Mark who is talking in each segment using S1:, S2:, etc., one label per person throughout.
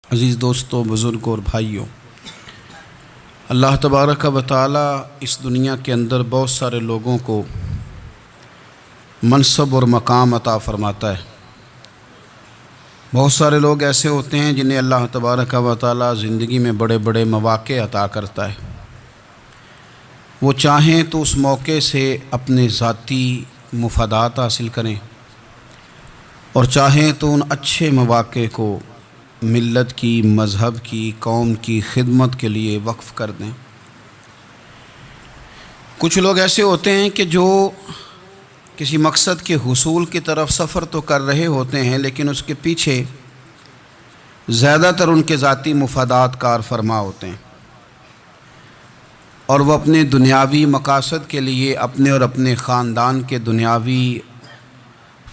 S1: عزیز دوستوں، بزرگوں اور بھائیوں، اللہ تبارک و تعالی اس دنیا کے اندر بہت سارے لوگوں کو منصب اور مقام عطا فرماتا ہے۔ بہت سارے لوگ ایسے ہوتے ہیں جنہیں اللہ تبارک و تعالی زندگی میں بڑے بڑے مواقع عطا کرتا ہے۔ وہ چاہیں تو اس موقع سے اپنے ذاتی مفادات حاصل کریں اور چاہیں تو ان اچھے مواقع کو ملت کی، مذہب کی، قوم کی خدمت کے لیے وقف کر دیں۔ کچھ لوگ ایسے ہوتے ہیں کہ جو کسی مقصد کے حصول کی طرف سفر تو کر رہے ہوتے ہیں، لیکن اس کے پیچھے زیادہ تر ان کے ذاتی مفادات کار فرما ہوتے ہیں، اور وہ اپنے دنیاوی مقاصد کے لیے، اپنے اور اپنے خاندان کے دنیاوی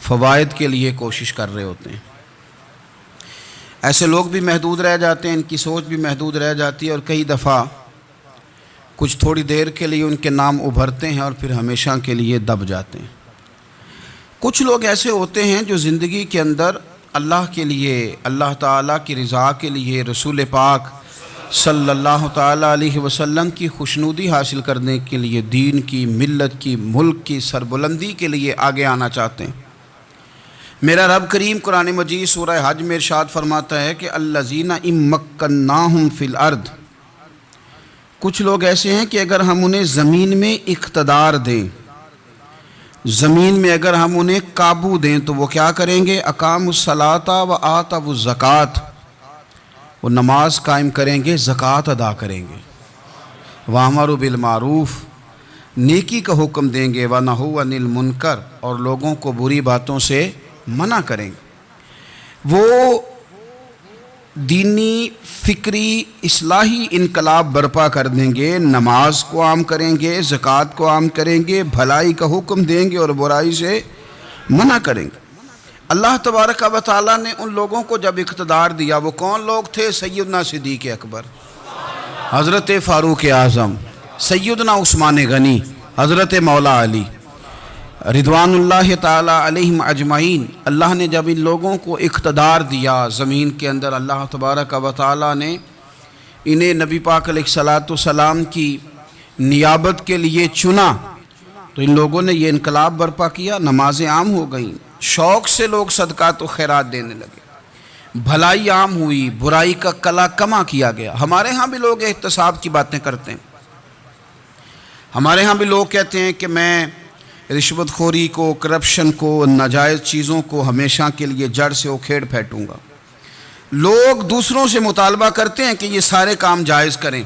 S1: فوائد کے لیے کوشش کر رہے ہوتے ہیں۔ ایسے لوگ بھی محدود رہ جاتے ہیں، ان کی سوچ بھی محدود رہ جاتی ہے، اور کئی دفعہ کچھ تھوڑی دیر کے لیے ان کے نام ابھرتے ہیں اور پھر ہمیشہ کے لیے دب جاتے ہیں۔ کچھ لوگ ایسے ہوتے ہیں جو زندگی کے اندر اللہ کے لیے، اللہ تعالیٰ کی رضا کے لیے، رسول پاک صلی اللہ تعالیٰ علیہ وسلم کی خوشنودی حاصل کرنے کے لیے، دین کی، ملت کی، ملک کی سربلندی کے لیے آگے آنا چاہتے ہیں۔ میرا رب کریم قرآن مجید سورہ حج میں ارشاد فرماتا ہے کہ الذین ان مکناہم فی الارض، کچھ لوگ ایسے ہیں کہ اگر ہم انہیں زمین میں اقتدار دیں، زمین میں اگر ہم انہیں قابو دیں تو وہ کیا کریں گے؟ اقاموا الصلاۃ و آتوا الزکوٰۃ، وہ نماز قائم کریں گے، زکوٰۃ ادا کریں گے، وامروا بالمعروف، نیکی کا حکم دیں گے، ونہوا عن المنکر، اور لوگوں کو بری باتوں سے منع کریں گے۔ وہ دینی، فکری، اصلاحی انقلاب برپا کر دیں گے، نماز کو عام کریں گے، زکوٰۃ کو عام کریں گے، بھلائی کا حکم دیں گے اور برائی سے منع کریں گے۔ اللہ تبارک و تعالیٰ نے ان لوگوں کو جب اقتدار دیا، وہ کون لوگ تھے؟ سیدنا صدیق اکبر، حضرت فاروق اعظم، سیدنا عثمان غنی، حضرت مولا علی رضوان اللہ تعالی علیہم اجمعین۔ اللہ نے جب ان لوگوں کو اقتدار دیا زمین کے اندر، اللہ تبارک و تعالی نے انہیں نبی پاک علیہ الصلاۃ والسلام کی نیابت کے لیے چنا، تو ان لوگوں نے یہ انقلاب برپا کیا، نمازیں عام ہو گئیں، شوق سے لوگ صدقات و خیرات دینے لگے، بھلائی عام ہوئی، برائی کا کلا کما کیا گیا۔ ہمارے ہاں بھی لوگ احتساب کی باتیں کرتے ہیں، ہمارے ہاں بھی لوگ کہتے ہیں کہ میں رشوت خوری کو، کرپشن کو، ناجائز چیزوں کو ہمیشہ کے لیے جڑ سے اکھیڑ پھینٹوں گا۔ لوگ دوسروں سے مطالبہ کرتے ہیں کہ یہ سارے کام جائز کریں،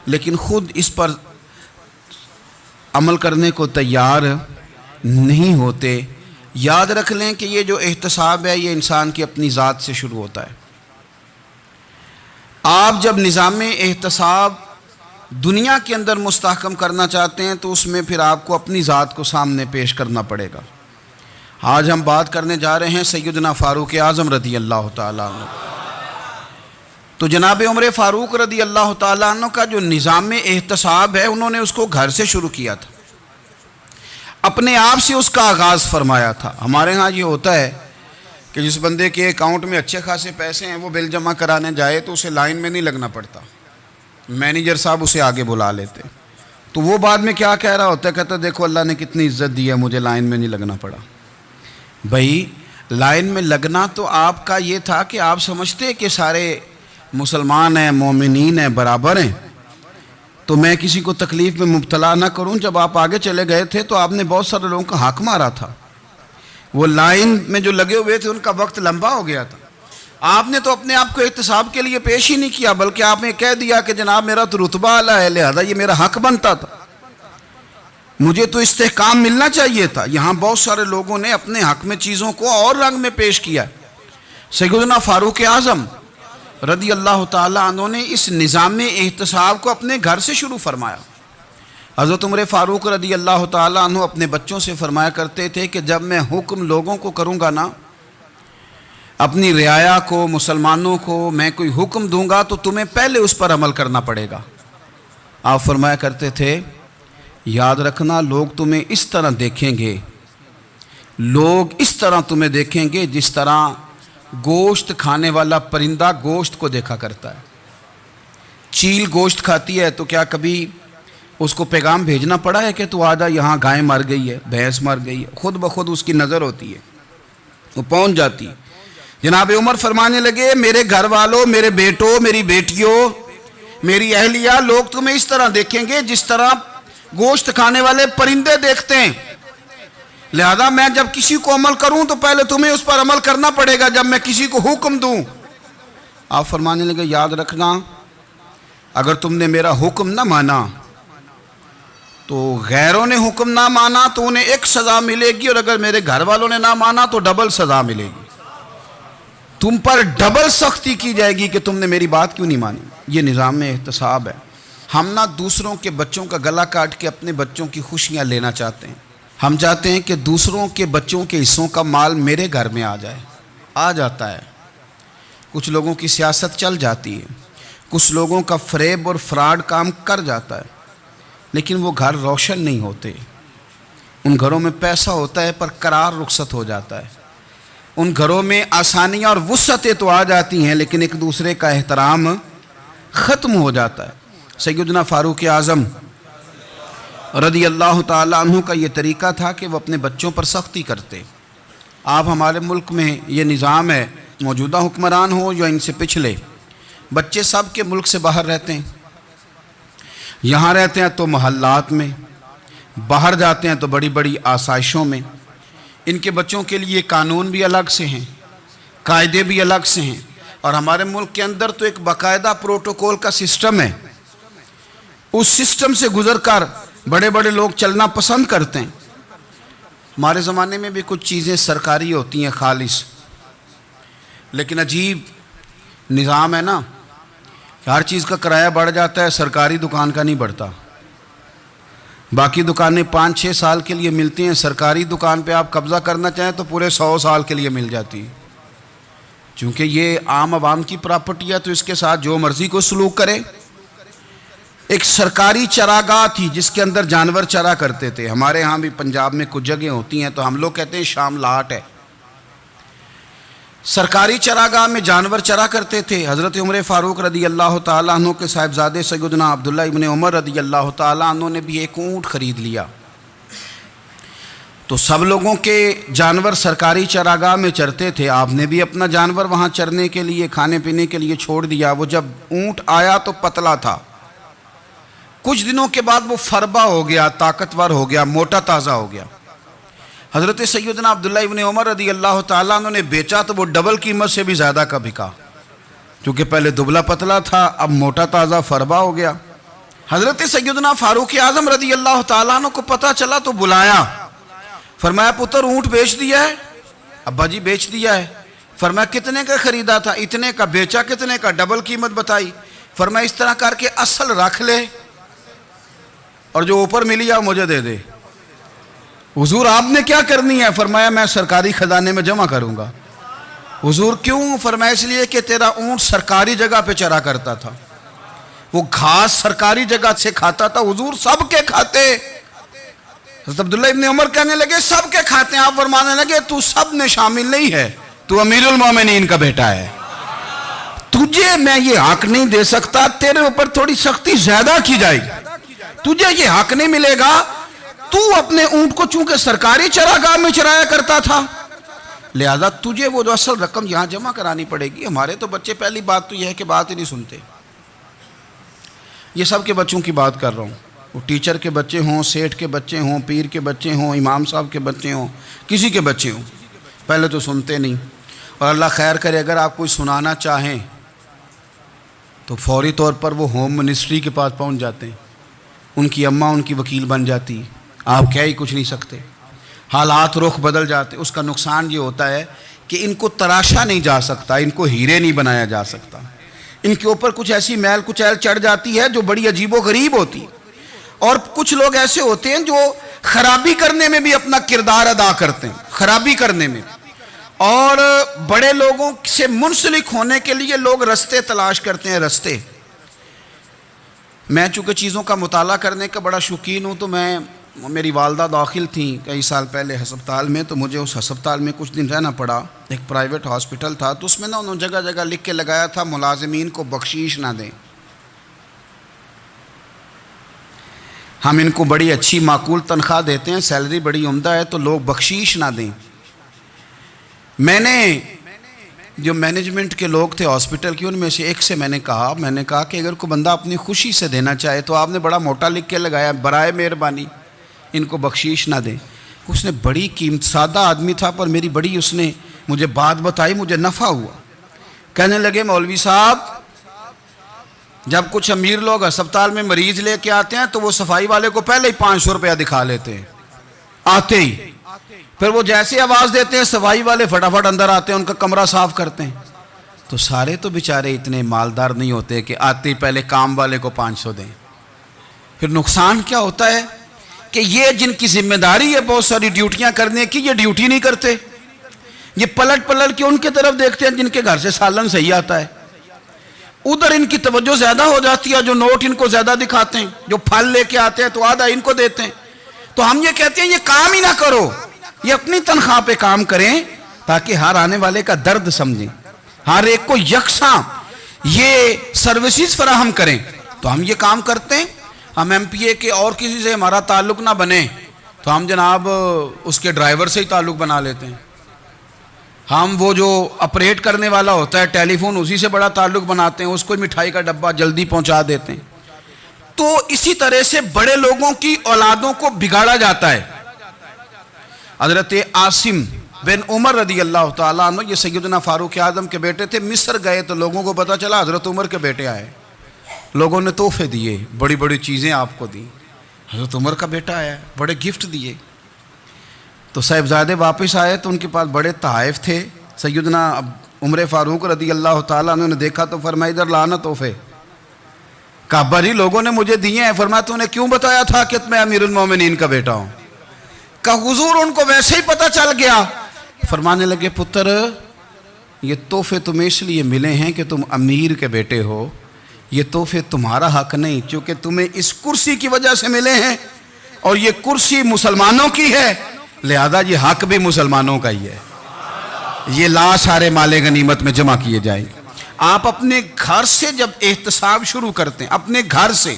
S1: لیکن خود اس پر عمل کرنے کو تیار نہیں ہوتے۔ یاد رکھ لیں کہ یہ جو احتساب ہے، یہ انسان کی اپنی ذات سے شروع ہوتا ہے۔ آپ جب نظام احتساب دنیا کے اندر مستحکم کرنا چاہتے ہیں تو اس میں پھر آپ کو اپنی ذات کو سامنے پیش کرنا پڑے گا۔ آج ہم بات کرنے جا رہے ہیں سیدنا فاروق اعظم رضی اللہ تعالیٰ عنہ۔ تو جناب عمر فاروق رضی اللہ تعالیٰ عنہ کا جو نظام احتساب ہے، انہوں نے اس کو گھر سے شروع کیا تھا، اپنے آپ سے اس کا آغاز فرمایا تھا۔ ہمارے ہاں یہ ہوتا ہے کہ جس بندے کے اکاؤنٹ میں اچھے خاصے پیسے ہیں، وہ بل جمع کرانے جائے تو اسے لائن میں نہیں لگنا پڑتا، مینیجر صاحب اسے آگے بلا لیتے، تو وہ بعد میں کیا کہہ رہا ہوتا ہے؟ کہتا دیکھو اللہ نے کتنی عزت دی ہے، مجھے لائن میں نہیں لگنا پڑا۔ بھائی لائن میں لگنا تو آپ کا یہ تھا کہ آپ سمجھتے کہ سارے مسلمان ہیں، مومنین ہیں، برابر ہیں، تو میں کسی کو تکلیف میں مبتلا نہ کروں۔ جب آپ آگے چلے گئے تھے تو آپ نے بہت سارے لوگوں کا حق مارا تھا، وہ لائن میں جو لگے ہوئے تھے ان کا وقت لمبا ہو گیا تھا۔ آپ نے تو اپنے آپ کو احتساب کے لیے پیش ہی نہیں کیا، بلکہ آپ نے کہہ دیا کہ جناب میرا تو رتبہ اعلیٰ ہے، لہذا یہ میرا حق بنتا تھا، مجھے تو استحکام ملنا چاہیے تھا۔ یہاں بہت سارے لوگوں نے اپنے حق میں چیزوں کو اور رنگ میں پیش کیا۔ سیدنا فاروق اعظم رضی اللہ تعالیٰ عنہ نے اس نظام احتساب کو اپنے گھر سے شروع فرمایا۔ حضرت عمر فاروق رضی اللہ تعالیٰ عنہ اپنے بچوں سے فرمایا کرتے تھے کہ جب میں حکم لوگوں کو کروں گا نا، اپنی رعایا کو، مسلمانوں کو میں کوئی حکم دوں گا تو تمہیں پہلے اس پر عمل کرنا پڑے گا۔ آپ فرمایا کرتے تھے یاد رکھنا، لوگ تمہیں اس طرح دیکھیں گے، لوگ اس طرح تمہیں دیکھیں گے جس طرح گوشت کھانے والا پرندہ گوشت کو دیکھا کرتا ہے. چیل گوشت کھاتی ہے تو کیا کبھی اس کو پیغام بھیجنا پڑا ہے کہ تو آجا یہاں گائے مر گئی ہے, بھینس مر گئی ہے؟ خود بخود اس کی نظر ہوتی ہے, وہ پہنچ جاتی ہے. جناب عمر فرمانے لگے میرے گھر والوں, میرے بیٹوں, میری بیٹیوں, میری اہلیہ, لوگ تمہیں اس طرح دیکھیں گے جس طرح گوشت کھانے والے پرندے دیکھتے ہیں. لہذا میں جب کسی کو عمل کروں تو پہلے تمہیں اس پر عمل کرنا پڑے گا جب میں کسی کو حکم دوں. آپ فرمانے لگے یاد رکھنا اگر تم نے میرا حکم نہ مانا تو غیروں نے حکم نہ مانا تو انہیں ایک سزا ملے گی, اور اگر میرے گھر والوں نے نہ مانا تو ڈبل سزا ملے گی. تم پر ڈبل سختی کی جائے گی کہ تم نے میری بات کیوں نہیں مانی. یہ نظام احتساب ہے. ہم نہ دوسروں کے بچوں کا گلا کاٹ کے اپنے بچوں کی خوشیاں لینا چاہتے ہیں. ہم چاہتے ہیں کہ دوسروں کے بچوں کے حصوں کا مال میرے گھر میں آ جائے. آ جاتا ہے. کچھ لوگوں کی سیاست چل جاتی ہے, کچھ لوگوں کا فریب اور فراڈ کام کر جاتا ہے, لیکن وہ گھر روشن نہیں ہوتے. ان گھروں میں پیسہ ہوتا ہے پر قرار رخصت ہو جاتا ہے. ان گھروں میں آسانیاں اور وسعتیں تو آ جاتی ہیں لیکن ایک دوسرے کا احترام ختم ہو جاتا ہے. سیدنا فاروق اعظم رضی اللہ تعالیٰ عنہ کا یہ طریقہ تھا کہ وہ اپنے بچوں پر سختی کرتے. آپ ہمارے ملک میں یہ نظام ہے, موجودہ حکمران ہو یا ان سے پچھلے, بچے سب کے ملک سے باہر رہتے ہیں. یہاں رہتے ہیں تو محلات میں, باہر جاتے ہیں تو بڑی بڑی آسائشوں میں. ان کے بچوں کے لیے قانون بھی الگ سے ہیں, قاعدے بھی الگ سے ہیں, اور ہمارے ملک کے اندر تو ایک باقاعدہ پروٹوکول کا سسٹم ہے. اس سسٹم سے گزر کر بڑے بڑے لوگ چلنا پسند کرتے ہیں. ہمارے زمانے میں بھی کچھ چیزیں سرکاری ہوتی ہیں خالص, لیکن عجیب نظام ہے نا, ہر چیز کا کرایہ بڑھ جاتا ہے, سرکاری دکان کا نہیں بڑھتا. باقی دکانیں 5-6 سال کے لیے ملتی ہیں, سرکاری دکان پہ آپ قبضہ کرنا چاہیں تو پورے 100 سال کے لیے مل جاتی ہے. چونکہ یہ عام عوام کی پراپرٹی ہے تو اس کے ساتھ جو مرضی کو سلوک کرے. ایک سرکاری چراگاہ تھی جس کے اندر جانور چرا کرتے تھے. ہمارے ہاں بھی پنجاب میں کچھ جگہیں ہوتی ہیں تو ہم لوگ کہتے ہیں شام لاٹ ہے. سرکاری چراگاہ میں جانور چرا کرتے تھے. حضرت عمر فاروق رضی اللہ تعالیٰ عنہ کے صاحبزادے سیدنا عبداللہ ابن عمر رضی اللہ تعالیٰ عنہ نے بھی ایک اونٹ خرید لیا. تو سب لوگوں کے جانور سرکاری چراگاہ میں چرتے تھے, آپ نے بھی اپنا جانور وہاں چرنے کے لیے, کھانے پینے کے لیے چھوڑ دیا. وہ جب اونٹ آیا تو پتلا تھا, کچھ دنوں کے بعد وہ فربا ہو گیا, طاقتور ہو گیا, موٹا تازہ ہو گیا. حضرت سیدنا عبداللہ ابن عمر رضی اللہ تعالیٰ عنہ نے بیچا تو وہ ڈبل قیمت سے بھی زیادہ کا بکا, کیونکہ پہلے دبلا پتلا تھا, اب موٹا تازہ فربا ہو گیا. حضرت سیدنا فاروق اعظم رضی اللہ تعالیٰ عنہ کو پتہ چلا تو بلایا, فرمایا پتر اونٹ بیچ دیا ہے؟ ابا جی بیچ دیا ہے. فرمایا کتنے کا خریدا تھا؟ اتنے کا. بیچا کتنے کا؟ ڈبل قیمت بتائی. فرمایا اس طرح کر کے اصل رکھ لے اور جو اوپر ملی ہے مجھے دے دے. حضور آپ نے کیا کرنی ہے؟ فرمایا میں سرکاری خزانے میں جمع کروں گا. حضور کیوں؟ فرمایا اس لیے کہ تیرا اونٹ سرکاری جگہ پہ چرا کرتا تھا, وہ گھاس سرکاری جگہ سے کھاتا تھا. حضور سب کے کھاتے. حضرت عبداللہ ابن عمر کہنے لگے سب کے کھاتے ہیں. آپ فرمانے لگے تو سب میں شامل نہیں ہے, تو امیر المومنین کا بیٹا ہے, تجھے میں یہ حق نہیں دے سکتا, تیرے اوپر تھوڑی سختی زیادہ کی جائے گی, تجھے یہ حق نہیں ملے گا. تو اپنے اونٹ کو چونکہ سرکاری چراگاہ میں چرایا کرتا تھا, لہذا تجھے وہ جو اصل رقم یہاں جمع کرانی پڑے گی. ہمارے تو بچے پہلی بات تو یہ ہے کہ بات ہی نہیں سنتے. یہ سب کے بچوں کی بات کر رہا ہوں, وہ ٹیچر کے بچے ہوں, سیٹھ کے بچے ہوں, پیر کے بچے ہوں, امام صاحب کے بچے ہوں, کسی کے بچے ہوں, پہلے تو سنتے نہیں. اور اللہ خیر کرے اگر آپ کوئی سنانا چاہیں تو فوری طور پر وہ ہوم منسٹری کے پاس پہنچ جاتے ہیں, ان کی اماں ان کی وکیل بن جاتی, آپ کہہ ہی کچھ نہیں سکتے, حالات رخ بدل جاتے. اس کا نقصان یہ ہوتا ہے کہ ان کو تراشا نہیں جا سکتا, ان کو ہیرے نہیں بنایا جا سکتا, ان کے اوپر کچھ ایسی میل کچیل چڑھ جاتی ہے جو بڑی عجیب و غریب ہوتی. اور کچھ لوگ ایسے ہوتے ہیں جو خرابی کرنے میں بھی اپنا کردار ادا کرتے ہیں, خرابی کرنے میں, اور بڑے لوگوں سے منسلک ہونے کے لیے لوگ رستے تلاش کرتے ہیں. رستے, میں چونکہ چیزوں کا مطالعہ کرنے کا بڑا شوقین ہوں تو میں میری والدہ داخل تھیں کئی سال پہلے ہسپتال میں، تو مجھے اس ہسپتال میں کچھ دن رہنا پڑا. ایک پرائیویٹ ہاسپٹل تھا، تو اس میں انہوں نے جگہ جگہ لکھ کے لگایا تھا ملازمین کو بخشیش نہ دیں. ہم ان کو بڑی اچھی معقول تنخواہ دیتے ہیں، سیلری بڑی عمدہ ہے، تو لوگ بخشیش نہ دیں. میں نے جو مینجمنٹ کے لوگ تھے ہاسپٹل کی، ان میں سے ایک سے میں نے کہا کہ اگر کوئی بندہ اپنی خوشی سے دینا چاہے تو آپ نے بڑا موٹا لکھ کے لگایا برائے مہربانی ان کو بخشیش نہ دیں. اس نے بڑی قیمت، سادہ آدمی تھا پر میری بڑی اس نے مجھے بات بتائی، مجھے نفع ہوا. کہنے لگے مولوی صاحب، جب کچھ امیر لوگ ہسپتال میں مریض لے کے آتے ہیں تو وہ صفائی والے کو پہلے ہی 500 روپیہ دکھا لیتے ہیں آتے ہی. پھر وہ جیسے آواز دیتے ہیں صفائی والے فٹافٹ اندر آتے ہیں، ان کا کمرہ صاف کرتے ہیں. تو سارے تو بیچارے اتنے مالدار نہیں ہوتے کہ آتے ہی پہلے کام والے کو 500 دیں. پھر نقصان کیا ہوتا ہے کہ یہ جن کی ذمہ داری ہے بہت ساری ڈیوٹیاں کرنے کی، یہ ڈیوٹی نہیں کرتے. یہ پلٹ کے ان کے طرف دیکھتے ہیں جن کے گھر سے سالن صحیح آتا ہے، ادھر ان کی توجہ زیادہ ہو جاتی ہے. جو نوٹ ان کو زیادہ دکھاتے ہیں، جو پھل لے کے آتے ہیں تو آدھا ان کو دیتے ہیں. تو ہم یہ کہتے ہیں یہ کام ہی نہ کرو، یہ اپنی تنخواہ پہ کام کریں تاکہ ہر آنے والے کا درد سمجھیں، ہر ایک کو یکساں یہ سروسز فراہم کریں. تو ہم یہ کام کرتے ہیں. ہم ایم پی اے کے اور کسی سے ہمارا تعلق نہ بنے تو ہم جناب اس کے ڈرائیور سے ہی تعلق بنا لیتے ہیں. ہم وہ جو آپریٹ کرنے والا ہوتا ہے ٹیلی فون، اسی سے بڑا تعلق بناتے ہیں، اس کو مٹھائی کا ڈبہ جلدی پہنچا دیتے ہیں. تو اسی طرح سے بڑے لوگوں کی اولادوں کو بگاڑا جاتا ہے. حضرت عاصم بن عمر رضی اللہ تعالیٰ عنہ، یہ سیدنا فاروق اعظم کے بیٹے تھے. مصر گئے تو لوگوں کو پتا چلا حضرت عمر کے بیٹے آئے. لوگوں نے تحفے دیے، بڑی بڑی چیزیں آپ کو دی. حضرت عمر کا بیٹا آیا، بڑے گفٹ دیے. تو صاحبزادے واپس آئے تو ان کے پاس بڑے تحائف تھے. سیدنا عمر فاروق رضی اللہ تعالیٰ عنہ نے دیکھا تو فرمایا ادھر لانا تحفے. کہا بھری لوگوں نے مجھے دیے ہیں. فرمایا تو نے کیوں بتایا تھا کہ میں امیر المومنین کا بیٹا ہوں؟ کہا حضور ان کو ویسے ہی پتہ چل گیا. فرمانے لگے پتر، یہ تحفے تمہیں اس لیے ملے ہیں کہ تم امیر کے بیٹے ہو. یہ تحفے تمہارا حق نہیں، چونکہ تمہیں اس کرسی کی وجہ سے ملے ہیں اور یہ کرسی مسلمانوں کی ہے، لہذا یہ حق بھی مسلمانوں کا ہی ہے. یہ لا سارے مال غنیمت میں جمع کیے جائیں. آپ اپنے گھر سے جب احتساب شروع کرتے ہیں، اپنے گھر سے،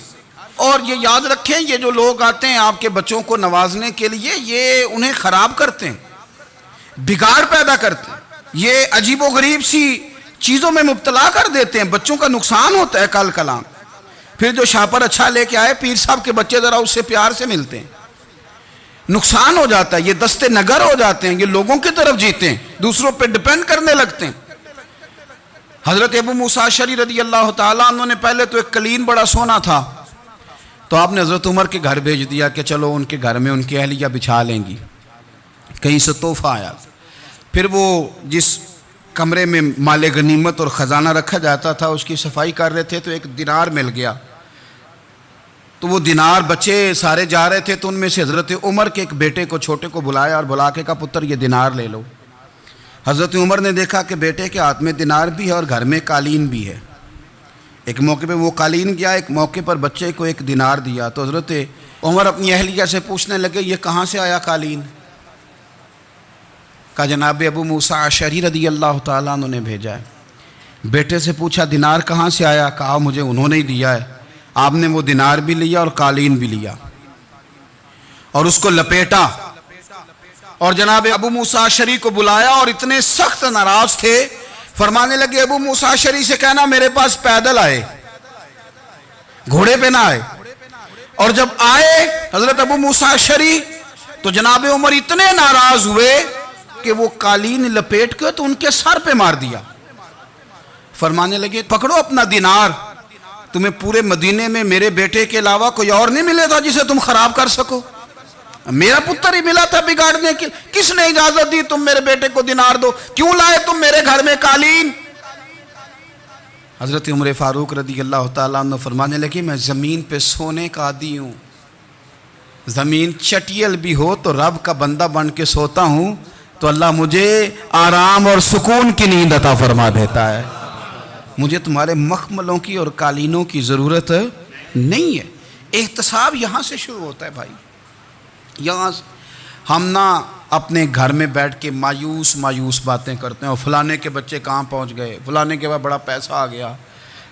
S1: اور یہ یاد رکھیں یہ جو لوگ آتے ہیں آپ کے بچوں کو نوازنے کے لیے، یہ انہیں خراب کرتے ہیں، بگاڑ پیدا کرتے ہیں، یہ عجیب و غریب سی چیزوں میں مبتلا کر دیتے ہیں. بچوں کا نقصان ہوتا ہے کل کلام. پھر جو شاپر اچھا لے کے آئے، پیر صاحب کے بچے ذرا اس سے پیار سے ملتے ہیں، نقصان ہو جاتا ہے. یہ دستے نگر ہو جاتے ہیں، یہ لوگوں کی طرف جیتے ہیں، دوسروں پہ ڈیپینڈ کرنے لگتے ہیں. حضرت ابو موسیٰ اشعری رضی اللہ تعالیٰ عنہ نے پہلے تو ایک قلین بڑا سونا تھا، تو آپ نے حضرت عمر کے گھر بھیج دیا کہ چلو ان کے گھر میں ان کی اہلیہ بچھا لیں گی. کہیں سے تحفہ آیا. پھر وہ جس کمرے میں مال غنیمت اور خزانہ رکھا جاتا تھا اس کی صفائی کر رہے تھے تو ایک دینار مل گیا. تو وہ دینار بچے سارے جا رہے تھے تو ان میں سے حضرت عمر کے ایک بیٹے کو، چھوٹے کو بلایا اور بلا کے کہا پتر یہ دینار لے لو. حضرت عمر نے دیکھا کہ بیٹے کے ہاتھ میں دینار بھی ہے اور گھر میں قالین بھی ہے. ایک موقع پہ وہ قالین گیا، ایک موقع پر بچے کو ایک دینار دیا. تو حضرت عمر اپنی اہلیہ سے پوچھنے لگے یہ کہاں سے آیا قالین؟ کہا جناب ابو موسیٰ اشعری رضی اللہ تعالیٰ عنہ نے بھیجا ہے. بیٹے سے پوچھا دینار کہاں سے آیا؟ کہا مجھے انہوں نے ہی دیا ہے. آپ نے وہ دینار بھی لیا اور قالین بھی لیا اور اس کو لپیٹا اور جناب ابو موسیٰ اشعری کو بلایا اور اتنے سخت ناراض تھے. فرمانے لگے ابو موسیٰ اشعری سے کہنا میرے پاس پیدل آئے، گھوڑے پہ نہ آئے. اور جب آئے حضرت ابو موسیٰ اشعری تو جناب عمر اتنے ناراض ہوئے کہ وہ قالین لپیٹ کے تو ان کے سر پہ مار دیا. فرمانے لگے پکڑو اپنا دینار، تمہیں پورے مدینے میں میرے بیٹے کے علاوہ کوئی اور نہیں ملے تھا جسے تم خراب کر سکو، میرا پتر ہی ملا تھا بگاڑنے کی. کس نے اجازت دی تم میرے بیٹے کو دینار دو؟ کیوں لائے تم میرے گھر میں قالین؟ حضرت عمر فاروق رضی اللہ تعالیٰ عنہ فرمانے لگے میں زمین پہ سونے کا عادی ہوں، زمین چٹیل بھی ہو تو رب کا بندہ بن کے سوتا ہوں تو اللہ مجھے آرام اور سکون کی نیند عطا فرما دیتا ہے. مجھے تمہارے مخملوں کی اور قالینوں کی ضرورت نہیں ہے. احتساب یہاں سے شروع ہوتا ہے بھائی. یہاں ہم نہ اپنے گھر میں بیٹھ کے مایوس مایوس باتیں کرتے ہیں، اور فلانے کے بچے کہاں پہنچ گئے، فلانے کے بعد بڑا پیسہ آ گیا،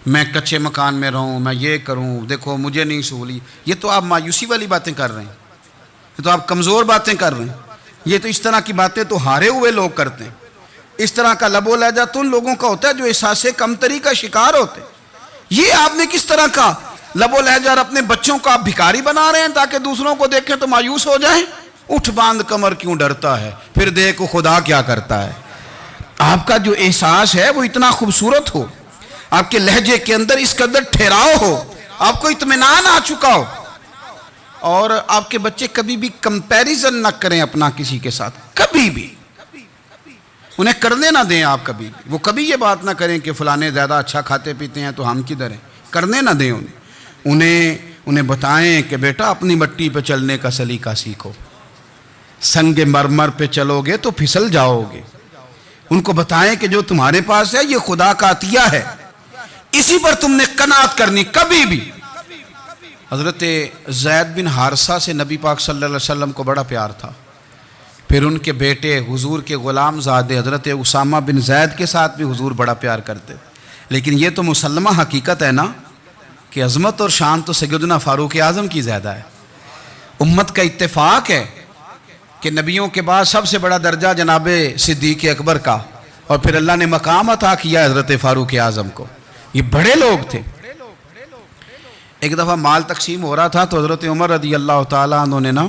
S1: میں کچے مکان میں رہوں، میں یہ کروں، دیکھو مجھے نہیں سہولی۔ یہ تو آپ مایوسی والی باتیں کر رہے ہیں، یہ تو آپ کمزور باتیں کر رہے ہیں، یہ تو اس طرح کی باتیں تو ہارے ہوئے لوگ کرتے ہیں۔ اس طرح کا لب و لہجہ تو ان لوگوں کا ہوتا ہے جو احساس کمتری کا شکار ہوتے ہیں۔ یہ آپ نے کس طرح کا لب و لہجہ، اور اپنے بچوں کو آپ بھکاری بنا رہے ہیں تاکہ دوسروں کو دیکھیں تو مایوس ہو جائیں۔ اٹھ باندھ کمر کیوں ڈرتا ہے، پھر دیکھو خدا کیا کرتا ہے۔ آپ کا جو احساس ہے وہ اتنا خوبصورت ہو، آپ کے لہجے کے اندر اس قدر ٹھہراؤ ہو، آپ کو اطمینان آ چکا ہو، اور آپ کے بچے کبھی بھی کمپیریزن نہ کریں اپنا کسی کے ساتھ، کبھی بھی انہیں کرنے نہ دیں آپ کبھی بھی۔ وہ کبھی یہ بات نہ کریں کہ فلانے زیادہ اچھا کھاتے پیتے ہیں تو ہم کدھر ہیں، کرنے نہ دیں انہیں بتائیں کہ بیٹا اپنی مٹی پہ چلنے کا سلیقہ سیکھو، سنگ مرمر پہ چلو گے تو پھسل جاؤ گے۔ ان کو بتائیں کہ جو تمہارے پاس ہے یہ خدا کا عطیہ ہے، اسی پر تم نے قناعت کرنی کبھی بھی۔ حضرت زید بن حارثہ سے نبی پاک صلی اللہ علیہ وسلم کو بڑا پیار تھا، پھر ان کے بیٹے حضور کے غلام زادے حضرت اسامہ بن زید کے ساتھ بھی حضور بڑا پیار کرتے، لیکن یہ تو مسلمہ حقیقت ہے نا کہ عظمت اور شان تو سیدنا فاروق اعظم کی زیادہ ہے۔ امت کا اتفاق ہے کہ نبیوں کے بعد سب سے بڑا درجہ جناب صدیق اکبر کا، اور پھر اللہ نے مقام عطا کیا حضرت فاروق اعظم کو، یہ بڑے لوگ تھے۔ ایک دفعہ مال تقسیم ہو رہا تھا تو حضرت عمر رضی اللہ تعالیٰ عنہ نے نا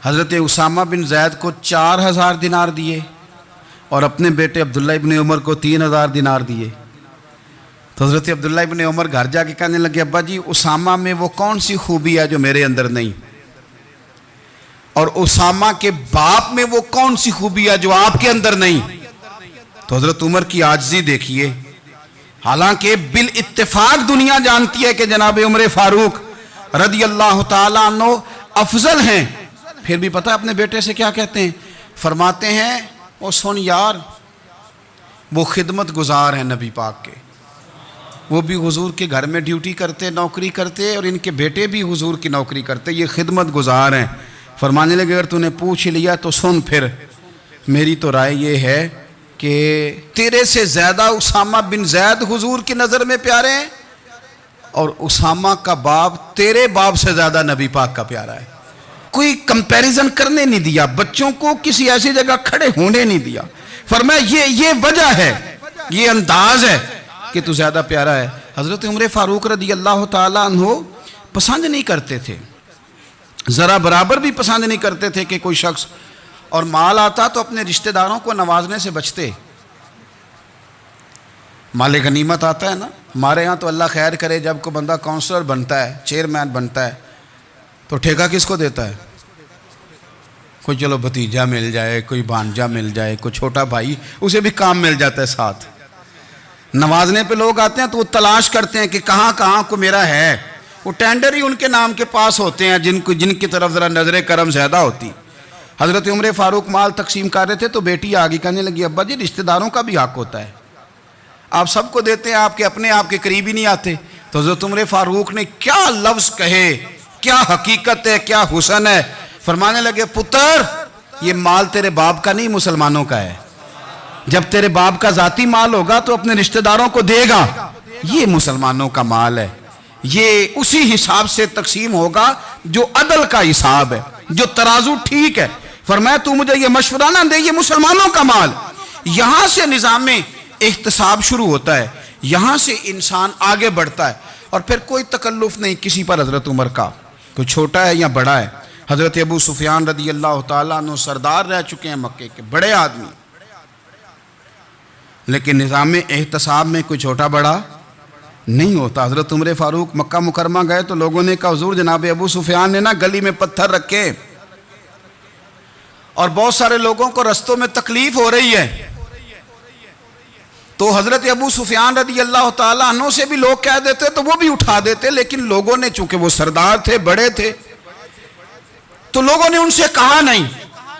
S1: حضرت اسامہ بن زید کو 4000 دینار دیے، اور اپنے بیٹے عبداللہ ابن عمر کو 3000 دینار دیے۔ تو حضرت عبداللہ ابن عمر گھر جا کے کہنے لگے، ابا جی اسامہ میں وہ کون سی خوبی ہے جو میرے اندر نہیں، اور اسامہ کے باپ میں وہ کون سی خوبی ہے جو آپ کے اندر نہیں۔ تو حضرت عمر کی عاجزی دیکھیے، حالانکہ بالاتفاق دنیا جانتی ہے کہ جناب عمر فاروق رضی اللہ تعالیٰ عنہ افضل ہیں، پھر بھی پتہ اپنے بیٹے سے کیا کہتے ہیں، فرماتے ہیں وہ سن یار، وہ خدمت گزار ہیں نبی پاک کے، وہ بھی حضور کے گھر میں ڈیوٹی کرتے، نوکری کرتے، اور ان کے بیٹے بھی حضور کی نوکری کرتے، یہ خدمت گزار ہیں۔ فرمانے لگے اگر تو نے پوچھ لیا تو سن، پھر میری تو رائے یہ ہے کہ تیرے سے زیادہ اسامہ بن زید حضور کی نظر میں پیارے ہیں، اور اسامہ کا باپ تیرے باپ سے زیادہ نبی پاک کا پیارا ہے۔ کوئی کمپیریزن کرنے نہیں دیا، بچوں کو کسی ایسی جگہ کھڑے ہونے نہیں دیا، فرمایا یہ وجہ ہے، یہ انداز ہے کہ تو زیادہ پیارا ہے۔ حضرت عمر فاروق رضی اللہ تعالیٰ عنہ پسند نہیں کرتے تھے، ذرا برابر بھی پسند نہیں کرتے تھے کہ کوئی شخص، اور مال آتا تو اپنے رشتہ داروں کو نوازنے سے بچتے۔ مال غنیمت آتا ہے نا، ہمارے ہاں تو اللہ خیر کرے جب کوئی بندہ کونسلر بنتا ہے، چیئرمین بنتا ہے، تو ٹھیکہ کس کو دیتا ہے؟ کوئی چلو بھتیجا مل جائے، کوئی بھانجا مل جائے، کوئی چھوٹا بھائی، اسے بھی کام مل جاتا ہے ساتھ۔ نوازنے پہ لوگ آتے ہیں تو وہ تلاش کرتے ہیں کہ کہاں کہاں کو میرا ہے، وہ ٹینڈر ہی ان کے نام کے پاس ہوتے ہیں جن کی طرف ذرا نظر کرم زیادہ ہوتی۔ حضرت عمر فاروق مال تقسیم کر رہے تھے تو بیٹی آگے کہنے لگی، ابا جی رشتہ داروں کا بھی حق ہوتا ہے، آپ سب کو دیتے ہیں، آپ کے اپنے آپ کے قریب ہی نہیں آتے۔ تو حضرت عمر فاروق نے کیا لفظ کہے، کیا حقیقت ہے، کیا حسن ہے، فرمانے لگے پتر یہ مال تیرے باپ کا نہیں مسلمانوں کا ہے، جب تیرے باپ کا ذاتی مال ہوگا تو اپنے رشتہ داروں کو دے گا، یہ مسلمانوں کا مال ہے، یہ اسی حساب سے تقسیم ہوگا جو عدل کا حساب ہے، جو ترازو ٹھیک ہے۔ فرمایا تو مجھے یہ مشورہ نہ دے، یہ مسلمانوں کا مال۔ یہاں سے نظام احتساب شروع ہوتا ہے، یہاں سے انسان آگے بڑھتا ہے، اور پھر کوئی تکلف نہیں کسی پر حضرت عمر کا، کوئی چھوٹا ہے یا بڑا ہے۔ حضرت ابو سفیان رضی اللہ تعالیٰ عنہ سردار رہ چکے ہیں مکے کے، بڑے آدمی، لیکن نظام احتساب میں کوئی چھوٹا بڑا نہیں ہوتا۔ حضرت عمر فاروق مکہ مکرمہ گئے تو لوگوں نے کہا حضور جناب ابو سفیان نے نا گلی میں پتھر رکھے، اور بہت سارے لوگوں کو رستوں میں تکلیف ہو رہی ہے، تو حضرت ابو سفیان رضی اللہ تعالیٰ عنہ سے بھی لوگ کہہ دیتے تو وہ بھی اٹھا دیتے، لیکن لوگوں نے چونکہ وہ سردار تھے، بڑے تھے، تو لوگوں نے ان سے کہا نہیں۔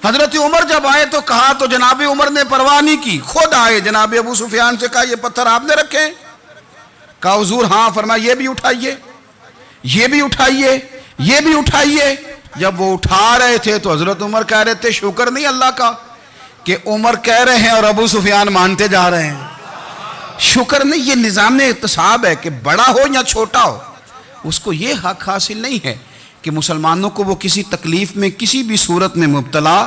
S1: حضرت عمر جب آئے تو کہا تو جناب عمر نے پرواہ نہیں کی، خود آئے جناب ابو سفیان سے کہا یہ پتھر آپ نے رکھے؟ کہا حضور ہاں۔ فرمایا یہ بھی اٹھائیے، یہ بھی اٹھائیے، یہ بھی اٹھائیے، جب وہ اٹھا رہے تھے تو حضرت عمر کہہ رہے تھے شکر نہیں اللہ کا کہ عمر کہہ رہے ہیں اور ابو سفیان مانتے جا رہے ہیں. شکر نہیں. یہ نظام احتساب ہے کہ بڑا ہو یا چھوٹا ہو اس کو یہ حق حاصل نہیں ہے کہ مسلمانوں کو وہ کسی تکلیف میں کسی بھی صورت میں مبتلا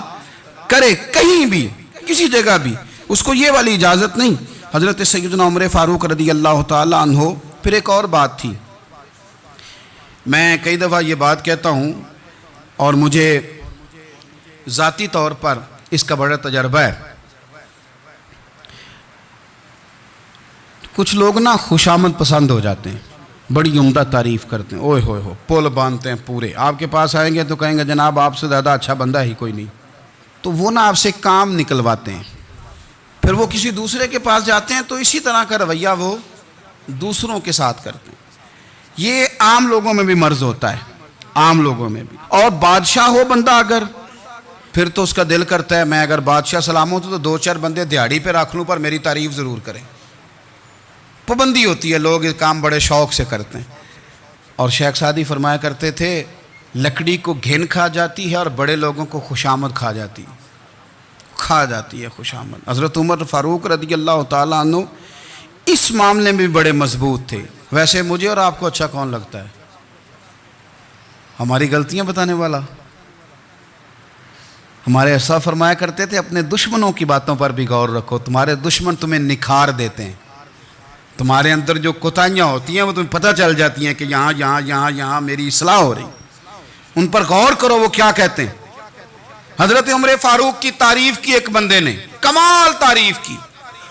S1: کرے, کہیں بھی کسی جگہ بھی, اس کو یہ والی اجازت نہیں. حضرت سیدنا عمر فاروق رضی اللہ تعالی عنہ. پھر ایک اور بات تھی, میں کئی دفعہ یہ بات کہتا ہوں اور مجھے ذاتی طور پر اس کا بڑا تجربہ ہے. کچھ لوگ نا خوشامد پسند ہو جاتے ہیں, بڑی عمدہ تعریف کرتے ہیں, اوئے ہوئے ہو پول باندھتے ہیں پورے. آپ کے پاس آئیں گے تو کہیں گے جناب آپ سے زیادہ اچھا بندہ ہی کوئی نہیں. تو وہ نا آپ سے کام نکلواتے ہیں, پھر وہ کسی دوسرے کے پاس جاتے ہیں تو اسی طرح کا رویہ وہ دوسروں کے ساتھ کرتے ہیں. یہ عام لوگوں میں بھی مرض ہوتا ہے, عام لوگوں میں بھی. اور بادشاہ ہو بندہ اگر, پھر تو اس کا دل کرتا ہے میں اگر بادشاہ سلام ہوں تو دو چار بندے دیہڑی پہ رکھ لوں پر میری تعریف ضرور کریں. پابندی ہوتی ہے, لوگ یہ کام بڑے شوق سے کرتے ہیں. اور شیخ سعدی فرمایا کرتے تھے لکڑی کو گھن کھا جاتی ہے اور بڑے لوگوں کو خوشامد کھا جاتی ہے خوشامد. حضرت عمر فاروق رضی اللہ تعالیٰ عنہ اس معاملے میں بھی بڑے مضبوط تھے. ویسے مجھے اور آپ کو اچھا کون لگتا ہے؟ ہماری غلطیاں بتانے والا. ہمارے ایسا فرمایا کرتے تھے اپنے دشمنوں کی باتوں پر بھی غور رکھو, تمہارے دشمن تمہیں نکھار دیتے ہیں. تمہارے اندر جو کوتاہیاں ہوتی ہیں وہ تمہیں پتہ چل جاتی ہیں کہ یہاں میری اصلاح ہو رہی. ان پر غور کرو وہ کیا کہتے ہیں. حضرت عمر فاروق کی تعریف کی ایک بندے نے, کمال تعریف کی.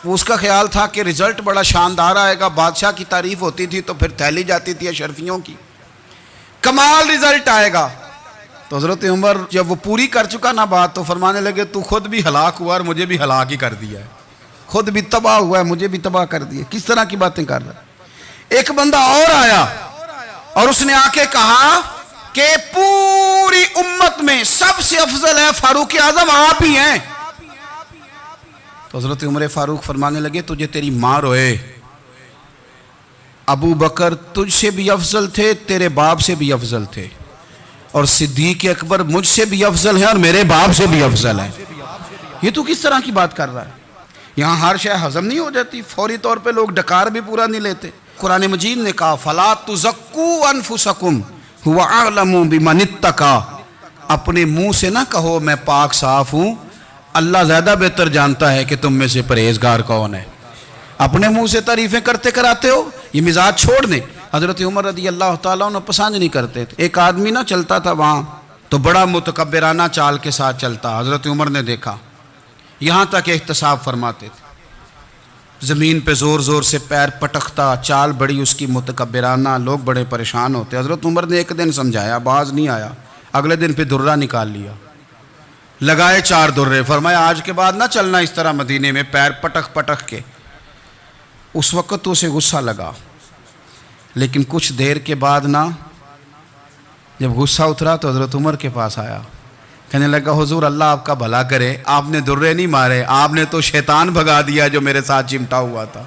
S1: وہ اس کا خیال تھا کہ رزلٹ بڑا شاندار آئے گا. بادشاہ کی تعریف ہوتی تھی تو پھر تھیلی جاتی تھی اشرفیوں کی, کمال رزلٹ آئے گا. تو حضرت عمر جب وہ پوری کر چکا نا بات تو فرمانے لگے تو خود بھی ہلاک ہوا اور مجھے بھی ہلاک ہی کر دیا ہے. خود بھی تباہ ہوا ہے, مجھے بھی تباہ کر دیا. کس طرح کی باتیں کر رہا ہے. ایک بندہ اور آیا اور اس نے آ کے کہا کہ پوری امت میں سب سے افضل ہے فاروق اعظم آپ ہی ہیں. تو حضرت عمر فاروق فرمانے لگے تجھے تیری ماں روئے, ابو بکر تجھ سے بھی افضل تھے, تیرے باپ سے بھی افضل تھے, اور صدیق اکبر مجھ سے بھی افضل ہیں اور میرے باپ سے بھی افضل ہیں. یہ تو کس طرح کی بات کر رہا ہے. یہاں ہر شے ہضم نہیں ہو جاتی, فوری طور پہ لوگ ڈکار بھی پورا نہیں لیتے. قرآن مجید نے کہا فَلَا تُزَكُّوا أَنفُسَكُمْ هُوَ أَعْلَمُ بِمَنِ اتَّقَى. اپنے منہ سے نہ کہو میں پاک صاف ہوں, اللہ زیادہ بہتر جانتا ہے کہ تم میں سے پرہیزگار کون ہے. اپنے منہ سے تعریفیں کرتے کراتے ہو, یہ مزاج چھوڑ دیں. حضرت عمر رضی اللہ تعالیٰ عنہ پسند نہیں کرتے تھے. ایک آدمی نہ چلتا تھا وہاں تو بڑا متکبرانہ چال کے ساتھ چلتا. حضرت عمر نے دیکھا, یہاں تک احتساب فرماتے تھے, زمین پہ زور زور سے پیر پٹکتا, چال بڑی اس کی متکبرانہ, لوگ بڑے پریشان ہوتے. حضرت عمر نے ایک دن سمجھایا, باز نہیں آیا. اگلے دن پہ درہ نکال لیا, لگائے 4 درے, فرمایا آج کے بعد نہ چلنا اس طرح مدینے میں پیر پٹک پٹک کے. اس وقت تو اسے غصہ لگا, لیکن کچھ دیر کے بعد نا جب غصہ اترا تو حضرت عمر کے پاس آیا, کہنے لگا حضور اللہ آپ کا بھلا کرے, آپ نے درے نہیں مارے, آپ نے تو شیطان بھگا دیا جو میرے ساتھ چمٹا ہوا تھا.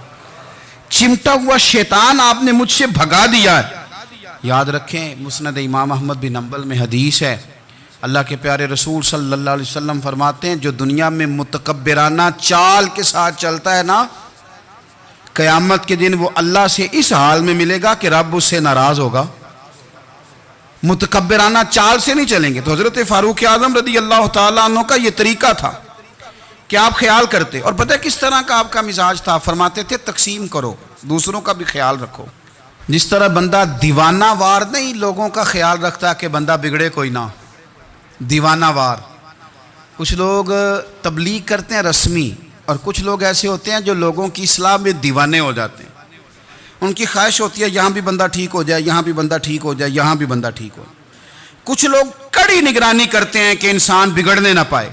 S1: چمٹا ہوا شیطان آپ نے مجھ سے بھگا دیا ہے. یاد رکھیں مسند امام احمد بن حنبل میں حدیث ہے, اللہ کے پیارے رسول صلی اللہ علیہ وسلم فرماتے ہیں جو دنیا میں متکبرانہ چال کے ساتھ چلتا ہے نا, قیامت کے دن وہ اللہ سے اس حال میں ملے گا کہ رب اس سے ناراض ہوگا. متکبرانہ چال سے نہیں چلیں گے. تو حضرت فاروق اعظم رضی اللہ تعالیٰ عنہ کا یہ طریقہ تھا کہ آپ خیال کرتے, اور پتہ کس طرح کا آپ کا مزاج تھا. فرماتے تھے تقسیم کرو, دوسروں کا بھی خیال رکھو. جس طرح بندہ دیوانہ وار نہیں لوگوں کا خیال رکھتا کہ بندہ بگڑے کوئی نہ, دیوانہ وار. کچھ لوگ تبلیغ کرتے ہیں رسمی, اور کچھ لوگ ایسے ہوتے ہیں جو لوگوں کی اصلاح میں دیوانے ہو جاتے ہیں. ان کی خواہش ہوتی ہے یہاں بھی بندہ ٹھیک ہو جائے, یہاں بھی بندہ ٹھیک ہو جائے, یہاں بھی بندہ ٹھیک ہو. کچھ لوگ کڑی نگرانی کرتے ہیں کہ انسان بگڑنے نہ پائے.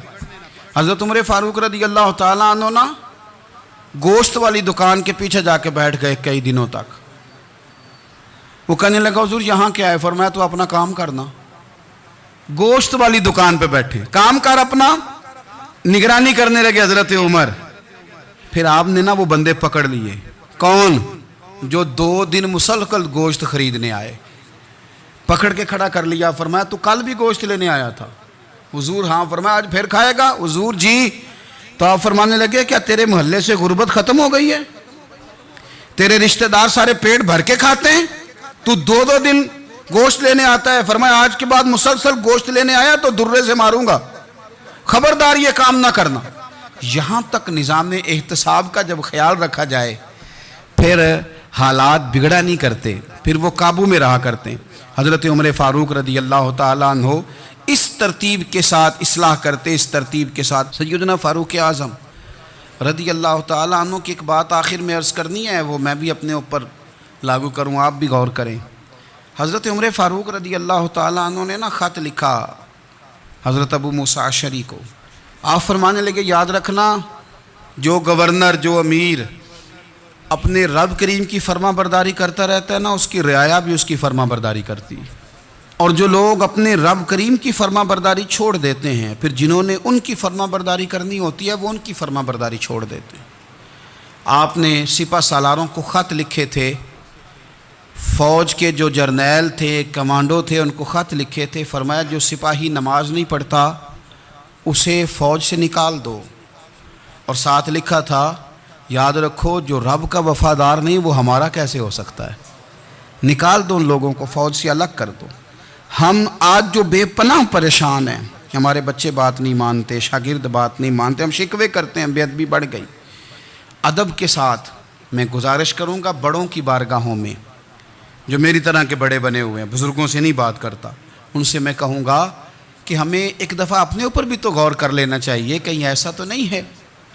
S1: حضرت عمر فاروق رضی اللہ تعالیٰ عنہ نا گوشت والی دکان کے پیچھے جا کے بیٹھ گئے کئی دنوں تک. وہ کہنے لگا حضور یہاں کیا ہے؟ فرمایا تو اپنا کام کرنا. گوشت والی دکان پہ بیٹھے, کام کر اپنا, نگرانی کرنے لگے حضرت عمر. پھر آپ نے نا وہ بندے پکڑ لیے. کون؟ جو 2 دن مسلسل گوشت خریدنے آئے. پکڑ کے کھڑا کر لیا، فرمایا تو کل بھی گوشت لینے آیا تھا؟ حضور ہاں۔ فرمایا آج پھر کھائے گا؟ حضور جی۔ تو آپ فرمانے لگے کیا تیرے محلے سے غربت ختم ہو گئی ہے؟ تیرے رشتہ دار سارے پیٹ بھر کے کھاتے ہیں، تو دو دو دن گوشت لینے آتا ہے؟ فرمایا آج کے بعد مسلسل گوشت لینے آیا تو درے سے ماروں گا، خبردار یہ کام نہ کرنا۔ یہاں تک نظام احتساب کا جب خیال رکھا جائے پھر حالات بگڑا نہیں کرتے، پھر وہ قابو میں رہا کرتے ہیں۔ حضرت عمر فاروق رضی اللہ تعالیٰ عنہ اس ترتیب کے ساتھ اصلاح کرتے، اس ترتیب کے ساتھ۔ سیدنا فاروق اعظم رضی اللہ تعالیٰ عنہ کی ایک بات آخر میں عرض کرنی ہے، وہ میں بھی اپنے اوپر لاگو کروں، آپ بھی غور کریں۔ حضرت عمر فاروق رضی اللہ تعالیٰ عنہ نے نا خط لکھا حضرت ابو موسیٰ اشعری کو۔ آپ فرمانے لگے یاد رکھنا، جو گورنر، جو امیر اپنے رب کریم کی فرما برداری کرتا رہتا ہے نا، اس کی رعایا بھی اس کی فرما برداری کرتی ہے، اور جو لوگ اپنے رب کریم کی فرما برداری چھوڑ دیتے ہیں، پھر جنہوں نے ان کی فرما برداری کرنی ہوتی ہے وہ ان کی فرما برداری چھوڑ دیتے ہیں۔ آپ نے سپہ سالاروں کو خط لکھے تھے، فوج کے جو جرنیل تھے، کمانڈو تھے، ان کو خط لکھے تھے، فرمایا جو سپاہی نماز نہیں پڑھتا اسے فوج سے نکال دو، اور ساتھ لکھا تھا یاد رکھو جو رب کا وفادار نہیں وہ ہمارا کیسے ہو سکتا ہے، نکال دو ان لوگوں کو، فوج سے الگ کر دو۔ ہم آج جو بے پناہ پریشان ہیں، ہمارے بچے بات نہیں مانتے، شاگرد بات نہیں مانتے، ہم شکوے کرتے ہیں، بے ادبی بڑھ گئی۔ ادب کے ساتھ میں گزارش کروں گا بڑوں کی بارگاہوں میں، جو میری طرح کے بڑے بنے ہوئے ہیں، بزرگوں سے نہیں بات کرتا، ان سے میں کہوں گا کہ ہمیں ایک دفعہ اپنے اوپر بھی تو غور کر لینا چاہیے، کہیں ایسا تو نہیں ہے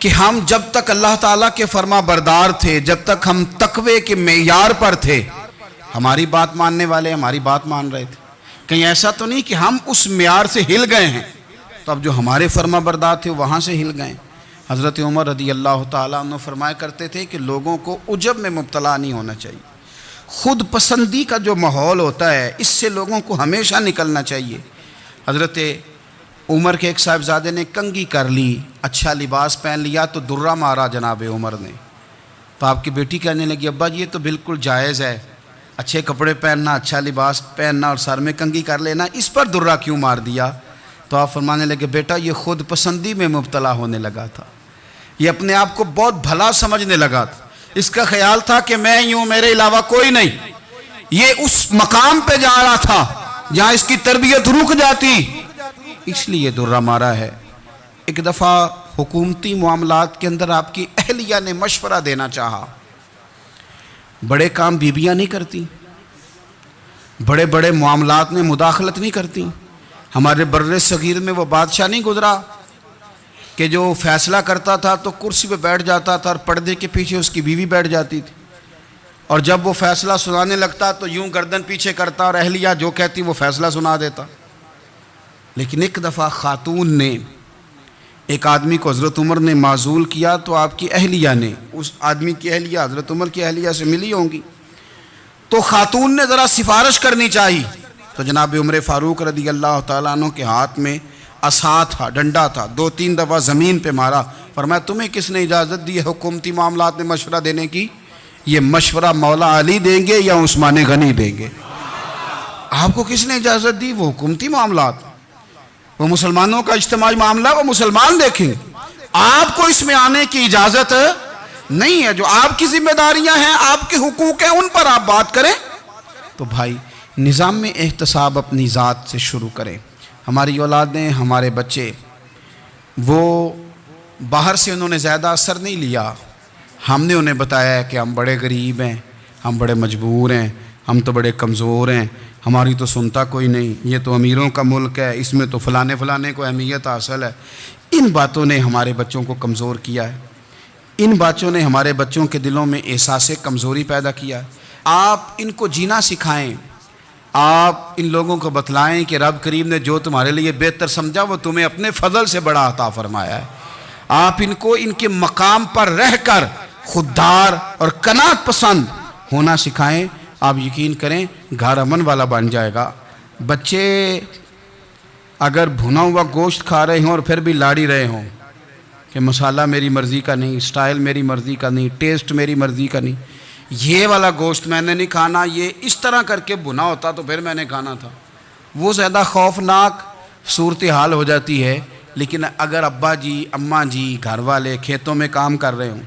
S1: کہ ہم جب تک اللہ تعالیٰ کے فرما بردار تھے، جب تک ہم تقوی کے معیار پر تھے، ہماری بات ماننے والے ہماری بات مان رہے تھے، کہیں ایسا تو نہیں کہ ہم اس معیار سے ہل گئے ہیں تو اب جو ہمارے فرما بردار تھے وہاں سے ہل گئے۔ حضرت عمر رضی اللہ تعالیٰ عنہ فرمایا کرتے تھے کہ لوگوں کو عجب میں مبتلا نہیں ہونا چاہیے، خود پسندی کا جو ماحول ہوتا ہے اس سے لوگوں کو ہمیشہ نکلنا چاہیے۔ حضرت عمر کے ایک صاحبزادے نے کنگھی کر لی، اچھا لباس پہن لیا تو درہ مارا جناب عمر نے، تو آپ کی بیٹی کہنے لگی ابا یہ تو بالکل جائز ہے، اچھے کپڑے پہننا، اچھا لباس پہننا اور سر میں کنگھی کر لینا، اس پر درہ کیوں مار دیا؟ تو آپ فرمانے لگے بیٹا یہ خود پسندی میں مبتلا ہونے لگا تھا، یہ اپنے آپ کو بہت بھلا سمجھنے لگا تھا، اس کا خیال تھا کہ میں ہی ہوں، میرے علاوہ کوئی نہیں، یہ اس مقام پہ جا رہا تھا جہاں اس کی تربیت رک جاتی، اس لیے درہ مارا ہے۔ ایک دفعہ حکومتی معاملات کے اندر آپ کی اہلیہ نے مشورہ دینا چاہا، بڑے کام بیویاں نہیں کرتی، بڑے بڑے معاملات میں مداخلت نہیں کرتی۔ ہمارے بر صغیر میں وہ بادشاہ نہیں گزرا کہ جو فیصلہ کرتا تھا تو کرسی پہ بیٹھ جاتا تھا اور پردے کے پیچھے اس کی بیوی بیٹھ جاتی تھی، اور جب وہ فیصلہ سنانے لگتا تو یوں گردن پیچھے کرتا اور اہلیہ جو کہتی وہ فیصلہ سنا دیتا۔ لیکن ایک دفعہ خاتون نے ایک آدمی کو حضرت عمر نے معزول کیا تو آپ کی اہلیہ نے، اس آدمی کی اہلیہ حضرت عمر کی اہلیہ سے ملی ہوں گی، تو خاتون نے ذرا سفارش کرنی چاہی، تو جناب عمر فاروق رضی اللہ تعالیٰ عنہ کے ہاتھ میں عصا تھا، ڈنڈا تھا، 2-3 دفعہ زمین پہ مارا، فرمایا تمہیں کس نے اجازت دی ہے حکومتی معاملات میں مشورہ دینے کی؟ یہ مشورہ مولا علی دیں گے یا عثمان غنی دیں گے؟ آپ کو کس نے اجازت دی؟ وہ حکومتی معاملات، وہ مسلمانوں کا اجتماعی معاملہ، وہ مسلمان دیکھیں گے، آپ کو اس میں آنے کی اجازت نہیں ہے۔ جو آپ کی ذمہ داریاں ہیں، آپ کے حقوق ہیں، ان پر آپ بات کریں۔ تو بھائی نظام میں احتساب اپنی ذات سے شروع کریں۔ ہماری اولادیں، ہمارے بچے، وہ باہر سے انہوں نے زیادہ اثر نہیں لیا، ہم نے انہیں بتایا ہے کہ ہم بڑے غریب ہیں، ہم بڑے مجبور ہیں، ہم تو بڑے کمزور ہیں، ہماری تو سنتا کوئی نہیں، یہ تو امیروں کا ملک ہے، اس میں تو فلانے فلانے کو اہمیت حاصل ہے۔ ان باتوں نے ہمارے بچوں کو کمزور کیا ہے، ان باتوں نے ہمارے بچوں کے دلوں میں احساس کمزوری پیدا کیا ہے۔ آپ ان کو جینا سکھائیں، آپ ان لوگوں کو بتلائیں کہ رب کریم نے جو تمہارے لیے بہتر سمجھا وہ تمہیں اپنے فضل سے بڑا عطا فرمایا ہے۔ آپ ان کو ان کے مقام پر رہ کر خوددار اور قناعت پسند ہونا سکھائیں، آپ یقین کریں گھر امن والا بن جائے گا۔ بچے اگر بھنا ہوا گوشت کھا رہے ہوں اور پھر بھی لاڑی رہے ہوں کہ مسالہ میری مرضی کا نہیں، سٹائل میری مرضی کا نہیں، ٹیسٹ میری مرضی کا نہیں، یہ والا گوشت میں نے نہیں کھانا، یہ اس طرح کر کے بنا ہوتا تو پھر میں نے کھانا تھا۔ وہ زیادہ خوفناک صورتحال ہو جاتی ہے۔ لیکن اگر ابا جی اماں جی گھر والے کھیتوں میں کام کر رہے ہوں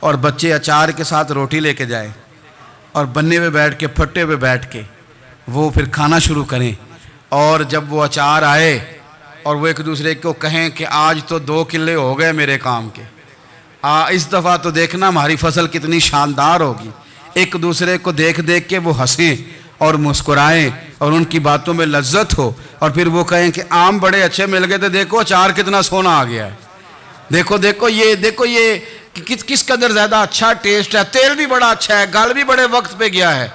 S1: اور بچے اچار کے ساتھ روٹی لے کے جائیں اور بننے پہ بیٹھ کے پھٹے پہ بیٹھ کے وہ پھر کھانا شروع کریں، اور جب وہ اچار آئے اور وہ ایک دوسرے کو کہیں کہ آج تو 2 کلے ہو گئے میرے کام کے، اس دفعہ تو دیکھنا ہماری فصل کتنی شاندار ہوگی، ایک دوسرے کو دیکھ دیکھ کے وہ ہنسیں اور مسکرائیں اور ان کی باتوں میں لذت ہو، اور پھر وہ کہیں کہ آم بڑے اچھے مل گئے تھے، دیکھو اچار کتنا سونا آ گیا ہے، دیکھو یہ کس قدر زیادہ اچھا ٹیسٹ ہے، تیل بھی بڑا اچھا ہے، گل بھی بڑے وقت پہ گیا ہے۔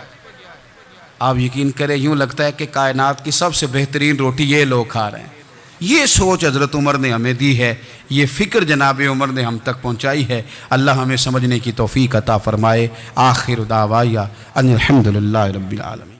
S1: آپ یقین کریں یوں لگتا ہے کہ کائنات کی سب سے بہترین روٹی یہ لوگ کھا رہے ہیں۔ یہ سوچ حضرت عمر نے ہمیں دی ہے، یہ فکر جناب عمر نے ہم تک پہنچائی ہے۔ اللہ ہمیں سمجھنے کی توفیق عطا فرمائے۔ آخر دعوایا ان الحمدللہ رب العالمین۔